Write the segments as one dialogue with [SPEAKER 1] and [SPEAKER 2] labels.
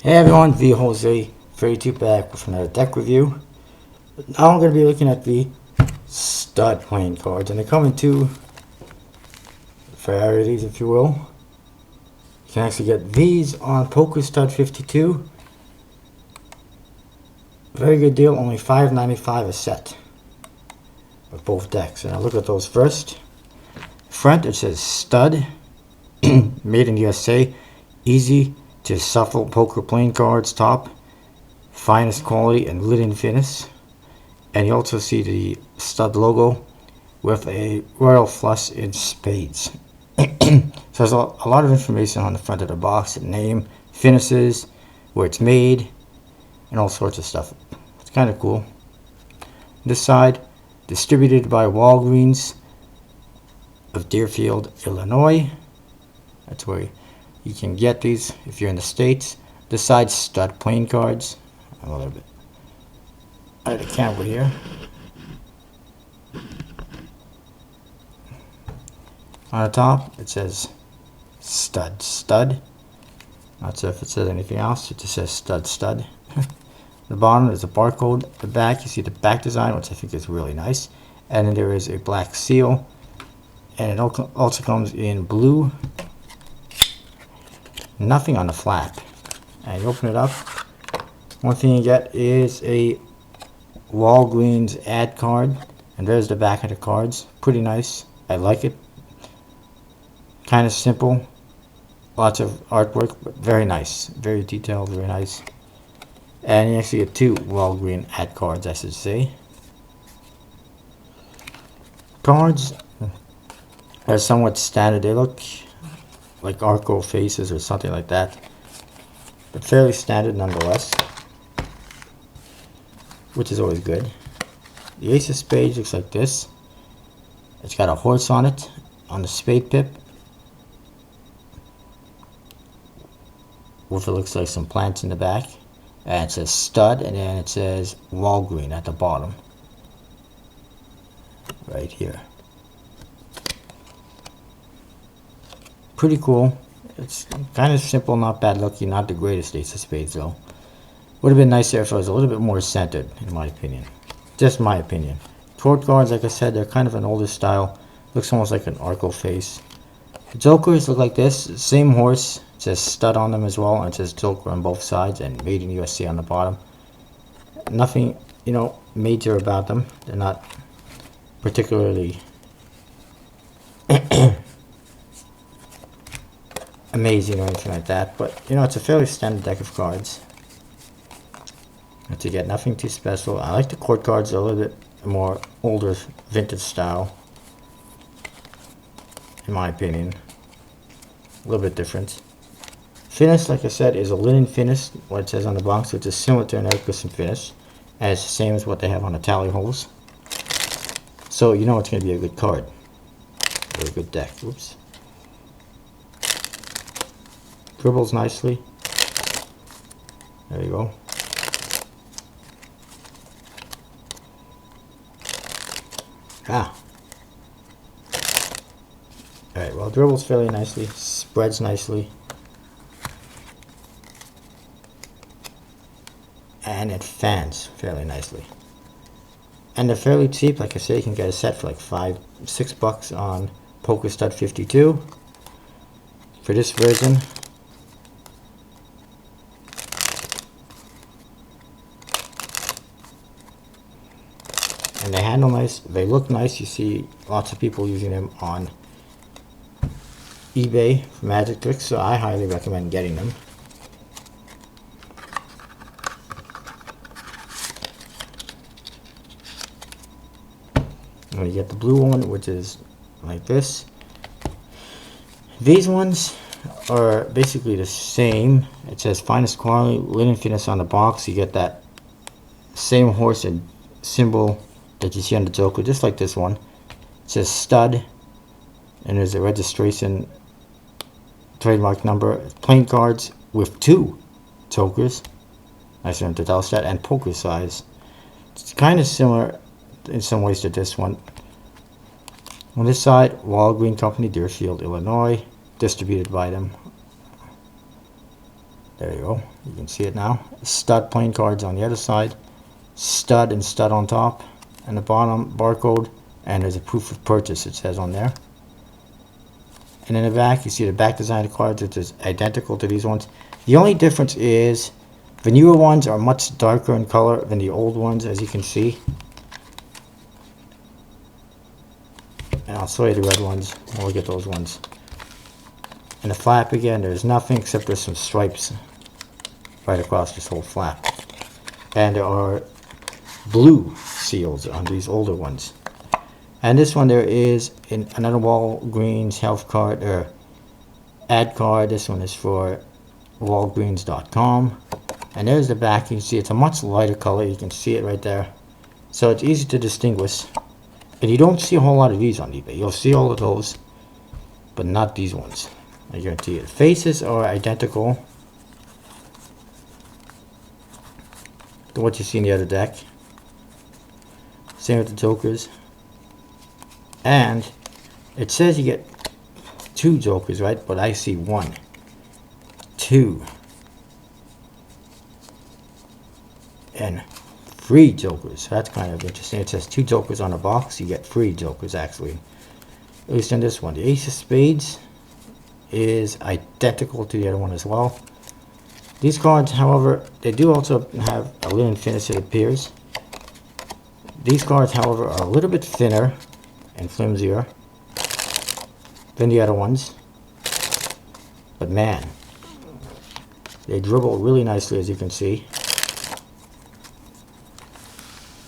[SPEAKER 1] Hey everyone, V Jose 32 back with another deck review. Now I'm going to be looking at the stud playing cards, and they come in two varieties, if you will. You can actually get these on Poker Stud 52. Very good deal, only $5.95 a set with both decks. And I'll look at those first. Front, it says stud, made in USA, easy to shuffle poker playing cards, top, finest quality and linen finish. And you also see the stud logo with a royal flush in spades. So there's a lot of information on the front of the box, the name, finishes, where it's made, and all sorts of stuff. It's kind of cool. This side, distributed by Walgreens of Deerfield, Illinois. That's where you can get these if you're in the States. This side's stud playing cards. A little bit out of the camera here. On the top, it says stud. Not sure if it says anything else. It just says stud. The bottom is a barcode. The back, you see the back design, which I think is really nice. And then there is a black seal. And it also comes in blue. Nothing on the flap. And you open it up. One thing you get is a Walgreens ad card. And there's the back of the cards. Pretty nice. I like it. Kind of simple. Lots of artwork, but very nice. Very detailed, very nice. And you actually get two Walgreens ad cards, I should say. Cards are somewhat standard. They look like Arco faces or something like that, but fairly standard nonetheless, which is always good. The ace of spades looks like this. It's got a horse on it, on the spade pip, with it looks like some plants in the back, and it says stud, and then it says Walgreen at the bottom right here. Pretty cool. It's kind of simple, not bad looking, not the greatest ace of spades though. Would have been nicer if it was a little bit more centered, in my opinion. Just my opinion. Court cards, like I said, they're kind of an older style. Looks almost like an Arco face. The jokers look like this. Same horse. It says stud on them as well, and it says joker on both sides and made in USA on the bottom. Nothing, major about them. They're not particularly amazing or anything like that, but it's a fairly standard deck of cards to get. Nothing too special. I like the court cards. They're a little bit more older vintage style, in my opinion. A little bit different. Finish, like I said, is a linen finish, what it says on the box, which is similar to an air cushion finish, and it's the same as what they have on the tally holes. So it's going to be a good card or a good deck. Oops. Dribbles nicely. There you go. Alright, well, dribbles fairly nicely, spreads nicely, and it fans fairly nicely. And they're fairly cheap. Like I say, you can get a set for like $5-6 on Poker Stud 52 for this version. And they handle nice, they look nice. You see lots of people using them on eBay for magic tricks, so I highly recommend getting them. And you get the blue one, which is like this. These ones are basically the same. It says finest quality, linen finish on the box. You get that same horse and symbol that you see on the joker, just like this one. It says stud, and there's a registration trademark number. Playing cards with two jokers. Nice to tell that, and poker size. It's kind of similar in some ways to this one. On this side, Walgreen Company, Deerfield, Illinois, distributed by them. There you go. You can see it now. Stud playing cards on the other side. Stud and stud on top. And the bottom, barcode. And there's a proof of purchase, it says on there. And in the back, you see the back design of the cards, which is identical to these ones. The only difference is the newer ones are much darker in color than the old ones, as you can see. And I'll show you the red ones. We'll look at those ones. And the flap again, there's nothing except there's some stripes right across this whole flap. And there are blue seals on these older ones. And this one there is in another Walgreens health card or ad card. This one is for Walgreens.com. And there's the back. You can see it's a much lighter color. You can see it right there. So it's easy to distinguish. And you don't see a whole lot of these on eBay. You'll see all of those, but not these ones. I guarantee you. The faces are identical to what you see in the other deck. Same with the jokers. And it says you get 2 jokers, right? But I see 1, 2, and 3 jokers. That's kind of interesting. It says 2 jokers on the box. You get 3 jokers, actually. At least in this one. The Ace of Spades is identical to the other one as well. These cards, however, they do also have a linen finish, it appears. These cards, however, are a little bit thinner and flimsier than the other ones. But man, they dribble really nicely, as you can see.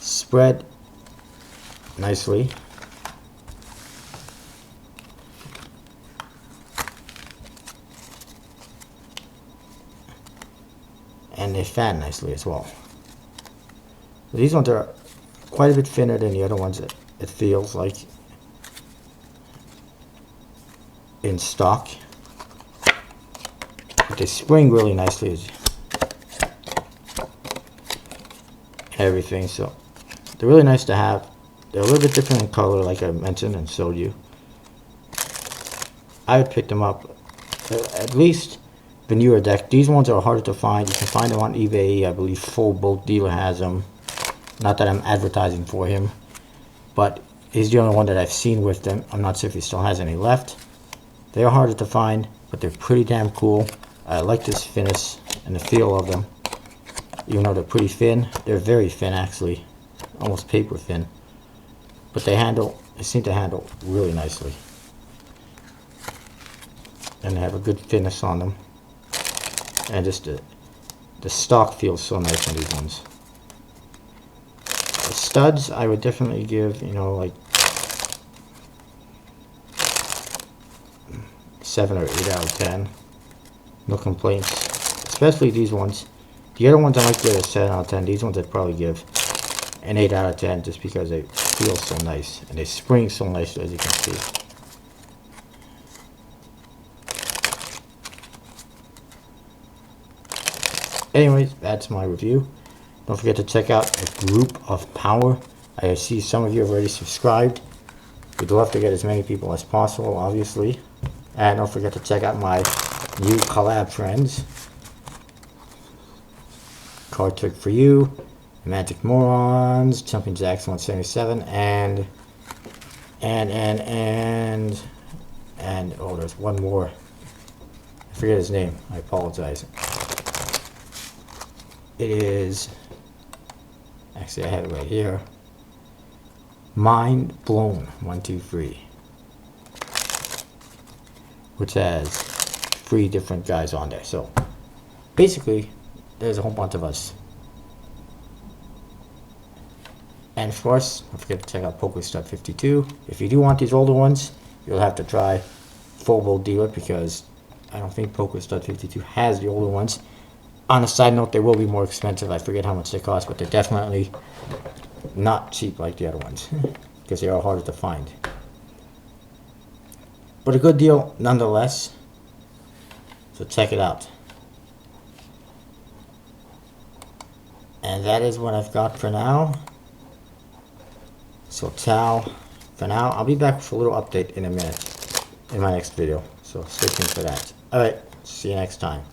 [SPEAKER 1] Spread nicely. And they fan nicely as well. These ones are quite a bit thinner than the other ones, it feels like, in stock. But they spring really nicely and everything, so they're really nice to have. They're a little bit different in color, like I mentioned and showed you. I would pick them up, at least the newer deck. These ones are harder to find. You can find them on eBay. I believe Fullboatdealer has them. Not that I'm advertising for him, but he's the only one that I've seen with them. I'm not sure if he still has any left. They are harder to find, but they're pretty damn cool. I like this finish and the feel of them. Even though they're pretty thin, they're very thin actually, almost paper thin. But they seem to handle really nicely. And they have a good finish on them. And just the stock feels so nice on these ones. The studs, I would definitely give, you know, like 7 or 8 out of 10. No complaints. Especially these ones. The other ones I might give a 7 out of 10. These ones I'd probably give an 8 out of 10 just because they feel so nice. And they spring so nicely, as you can see. Anyways, that's my review. Don't forget to check out a Group of Power. I see some of you have already subscribed. We'd love to get as many people as possible, obviously. And don't forget to check out my new collab friends. Card Trick for You, Romantic Morons, Jumping Jacks 177, and oh, there's one more. I forget his name. I apologize. It is, actually I have it right here, Mind Blown 123, which has 3 different guys on there. So basically there's a whole bunch of us. And of course, don't forget to check out PokerStud 52. If you do want these older ones, you'll have to try Fullboatdealer, because I don't think PokerStud 52 has the older ones. On a side note, they will be more expensive. I forget how much they cost, but they're definitely not cheap like the other ones, because they are harder to find. But a good deal nonetheless, so check it out. And that is what I've got for now. So ciao for now. I'll be back with a little update in a minute in my next video, so stay tuned for that. Alright, see you next time.